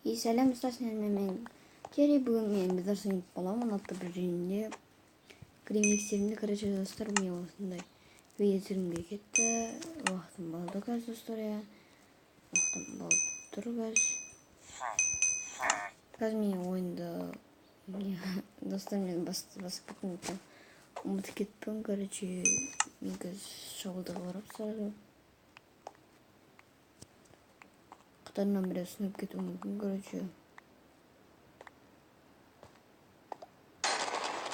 И сәлем достар, мен Керри. Бүгін мен бізарсын боламын атты бір жиынде кремикстерімді короче достар, мен осындай видео түсіргімге кетті. Уақытым болды қазір достар, уақытым болып тұр қазір мен ойынды достар, мен басып кеттім, ұмытып кетпін. Короче мен қазір шабылдыға барып сразу қатарынан біреу сынып кетуі мүмкін. Короче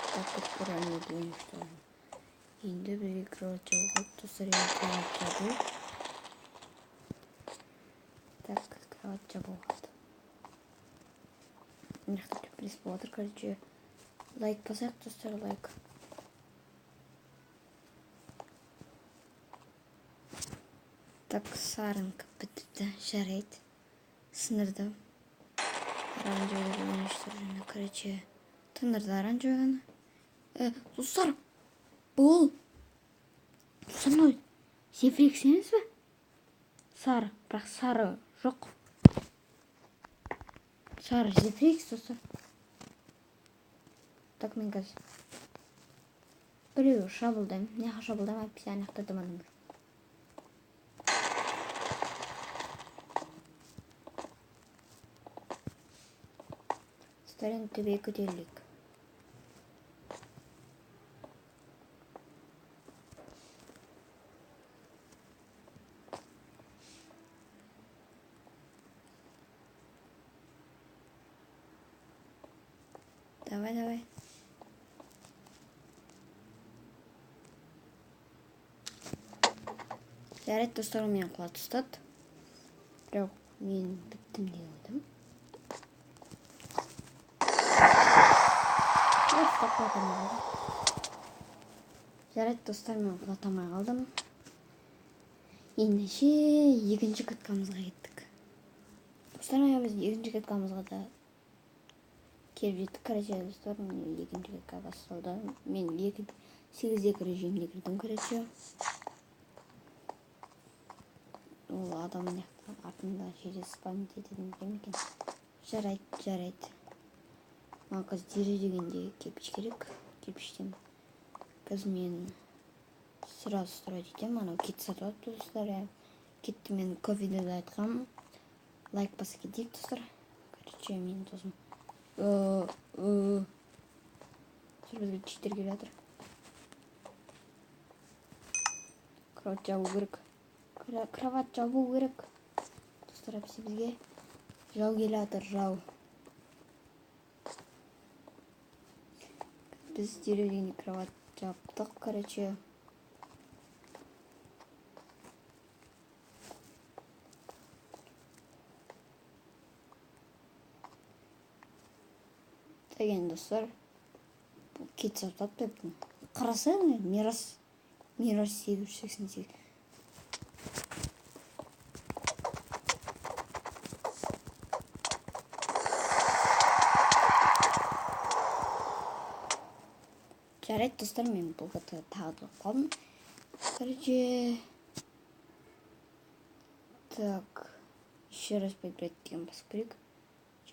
так вот правильно думаю, что енді бізге кровать жабылады достар. Кровать жабу. Так, кровать жабылады. Мына жақта пресс болып жатыр. Короче лайк басайық достар, лайк. Так, сарынқы бітті, жарайды. Сынырды оранжевый уничтожено. Короче тыңдырды оранжевыйны. Достар, бұл саной зефрикс емес пе? Сары, бірақ сары жоқ. Сары зефрикс достар. Так, мен қазір біреу шабылдаймын. Неға шабылдаймын, описание ақтардым. Достар, енді төбеге көтерілейік. Давай. Жарайды достар, мен құлап ұстады. Бірақ мен біттім деп ойладым. Жарайды достар, мен құлатамай қалдым. Ендеше екінші каткамызға кеттік. Достар, біз екінші каткамызға да келіп жеттік. Короче достар, мен екінші катқа басталды. Мен 8-дегі режимге кірдім. Короче ол адам артында жерде спамить ететін екен. Жарайды. Маған қазір терезедегенде кирпич керек. Кирпиштен қазір мен сразу строить етемін. Анау кет сатып алыпты достар. Кетті, мен кофеде де айтқам. Лайк баса кетейік достар. Короче мен досым бізге читер келіп жатыр. Кровать жабу керек. Достар, әпсі бізге жау келіп жатыр, жау. Біз терезеден кровать жаптық. Короче деген достар, кет сатып деп қарасаң, Мирас 888. Жарайды достар, мен бұл қатыға тағы қалдым. Короче так, еще раз поиграть деген басып керек.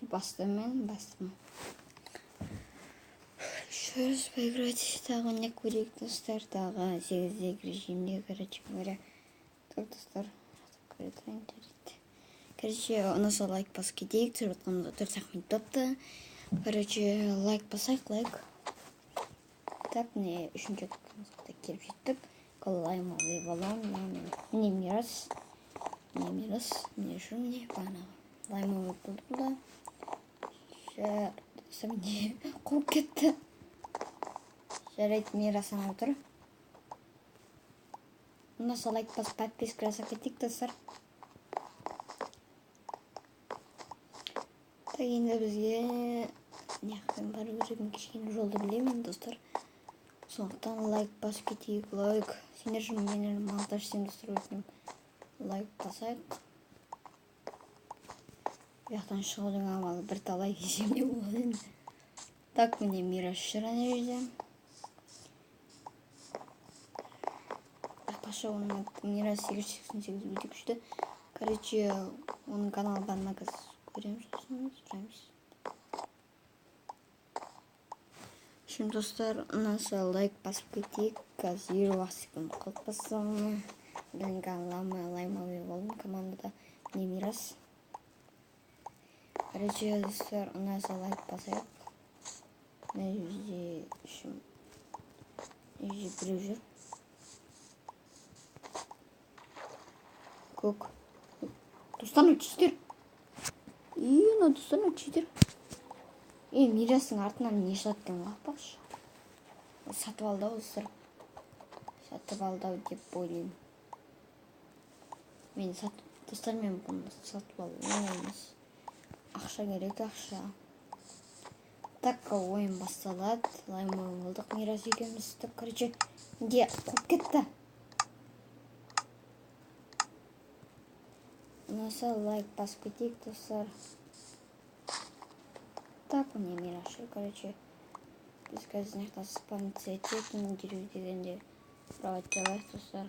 Бастым. Еще раз поиграть. Тағы не көрейік достар, тағы 8-дегі режимде. Короче говоря, так достар, короче ұнаса лайк басып кетейік. Түсіріп отқанымызға 4 минут топты. Короче лайк басайық, лайк. Так, міне үшінші каткамызға келіп жеттік. Лаймовый баллон. Міне Мирас. Міне жүр, міне бағана лаймовый болды бұлда. Достар, міне қуып кетті. Жарайды, Мирас ана отыр. Ұнаса лайк басып подписка жасап кетейік достар. Так, енді бізге неқпен бару керегін кішкене жолды білемін достар. Сондықтан лайк басып кетейік, лайк. Сендер үшін мен монтаж істеймін достар, өтінем. Лайк басайық. Яқтан шығудың амалы бір талай кеземде болады. Так, міне Мирас жүр ана жерде. Ақпаша оның Мирас 888 өте күшті. Короче, оның каналы бар ма қазір Süremiş. Şimdi dostlar nasıl like basıp keteyik. Қазір 20 секунд қалып бассам. Ben лаймовый болдым командада. Не Мирас. Короче, достар, nasıl like басайық. Мына жерде ішім. Мына жерде біреу жүр. Көк. Достар, чистер. Достар, чистер. Мирастың артынан не шығады екен лақпақшы. Сатып алды достар. Сатып алды деп ойлаймын. Достар, мен бұны сатып алу оңай емес. Ақша керек, ақша. Так, ойын басталады. Лаймой болдық Мирас екеуміз. Короче, неге қуып кетті? Насал лайк басып кетейік, достар. Так, мне Мираши, короче. Біз қазір наяқта спамить ететін дереу дегенде кровать жабайық, достар.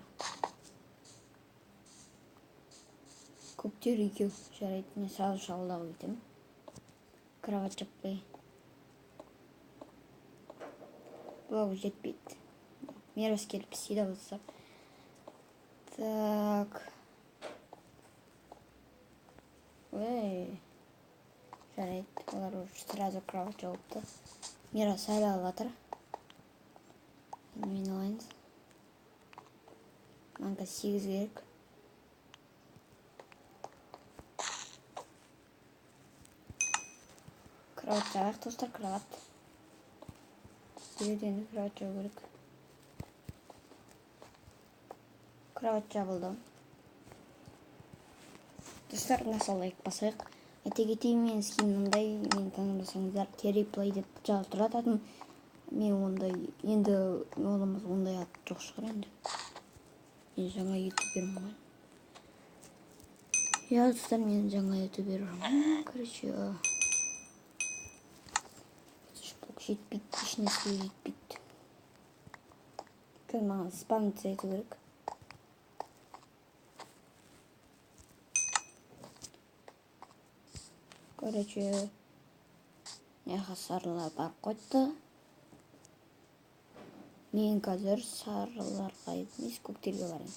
Көптер екеу жарайды, мен сразу шалдау етем. Кровать жаппай. Бұл жетпейді. Мирас келіп істейді, достар. Так. Жарайды, олар уже сразу кровать жауыпты. Мирас әлі алатыр. Мен алайыныз. Манға 8 керек. Кровать жабайық, достар, кровать. Дереден кровать жабу керек. Кровать жабылды. Достар, насал лайк басайық. Айта кетейін, мен скинімдай, мен танымасаңыздар, Терриплей деп жазып тұратын. Мен ондай, енді олымыз ондай аты жоқ шығар енді. Мен жаңа ютубермін ғой. Достар, мен жаңа ютубермін. Короче, блок жетпейді, ешнәрсе жетпейді. Қазір маған спамить ету керек. Короче, яға сарылар бар қойды. Мен қазір сарыларға емес, көктерге барайын.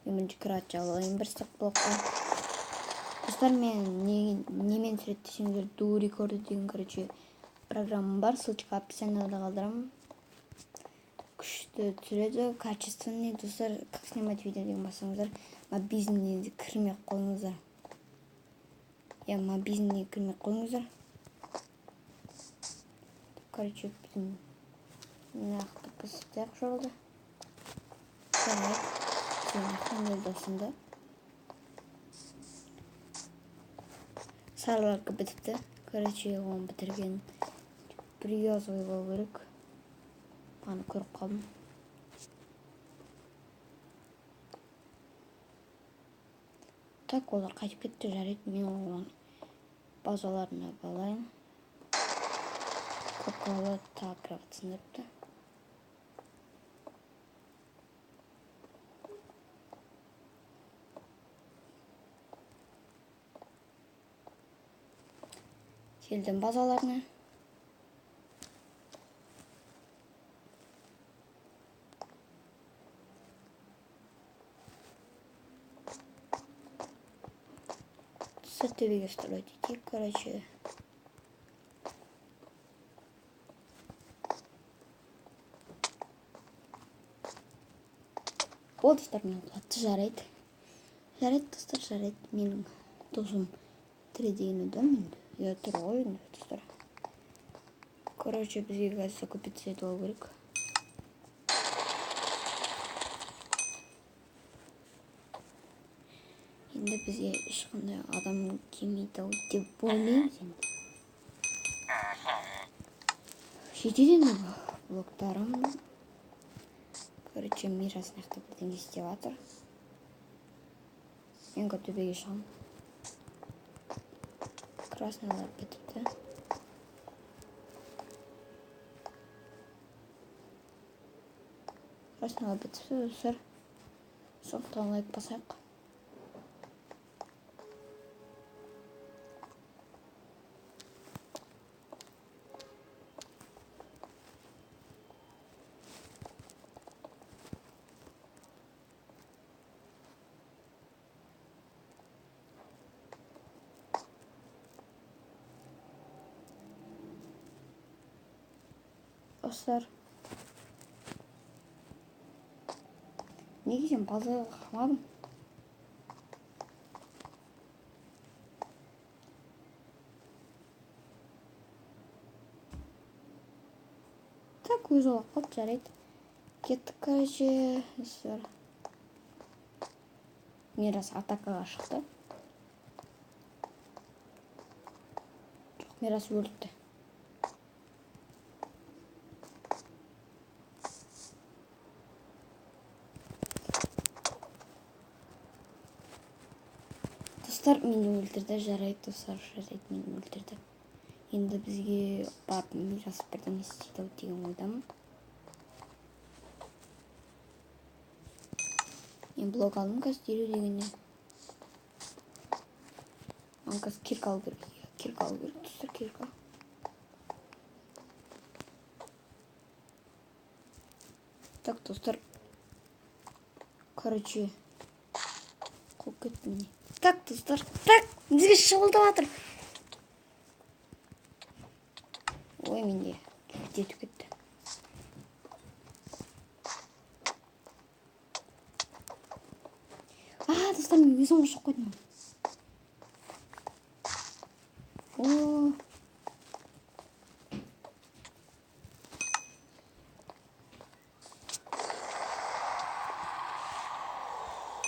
Мен бірінші кровать жабылайын бір стақ блокқа. Достар, мен немен түсіреді десеңіздер, Do Record деген, короче, программам бар. Ссылочка описаниеда қалдырамын. Күшті түсіреді, качественный. Достар, как снимать видео деген басыңыздар. Мобильный кірмей қойыңыздар. Мобильный кірмей қойыңыздар. Короче, біздің нақты пысықтақ жолды. Жарайды. Сені қандай досымды. Сарыларға бітіпті. Короче, оны бітірген приязывай болу керек. Аны көріп қалдым. Так, олар қайтып кетті, жарайды. Мен оған базаларына балайын. Көпқалы тағырап сындырыпты. Келдім базаларына. Сыртөбеге строить етейік, короче. Ол достар, мен құлатты, жарайды. Жарайды, достар, жарайды. Менің досым тірі да менде. Я тұр ғой, достар. Короче, бізге қазір көпетсе ету алу керек. Енді бізге ешқандай адам келмейді деп ойлаймыз енді. Жетеден блоктарым. Короче, Мирас нақты бірден істеп жатыр. Мен төбеге шығамын. Краснолар бітіпті. Краснолар бітіпті, достар. Сондықтан лайк басайық. достар. Неге сен базаға қалмадың? Так, өзі олақ қалды, жарайды. Кеттік, короче, достар. Мирас атакаға шықты. Жоқ, Мирас өлді. Достар, мені өлтірді, жарайды, достар, жарайды, мені өлтірді. Енді бізге барып Мирас бірден істейді деген ойдамын. Мен блок алдым, қазір дереу дегеннен. Маған қазір кирка алу керек. Кирка алу керек, достар, кирка. Так, достар. Короче, қуып кетті мені. Так, достар, так, бізге шабылдап жатыр. Ой, менде кетіп кетті. Достар, мен өзім қошып қойдым. О.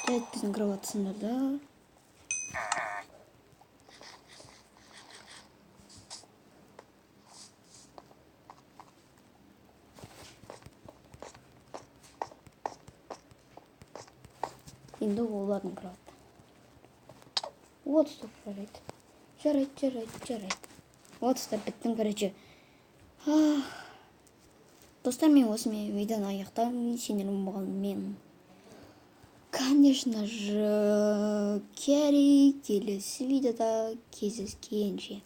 Жарайды, біздің кіріп жатсыңдар да. Енді олардың кіріп жатты. Вот, стоп, жарайды. Жарайды. Вот, стоп, біттім, короче. Достар, мен осымен видеоны аяқтаймын. Сендердің болған мен, конечно же, келесі видеода кездескенше.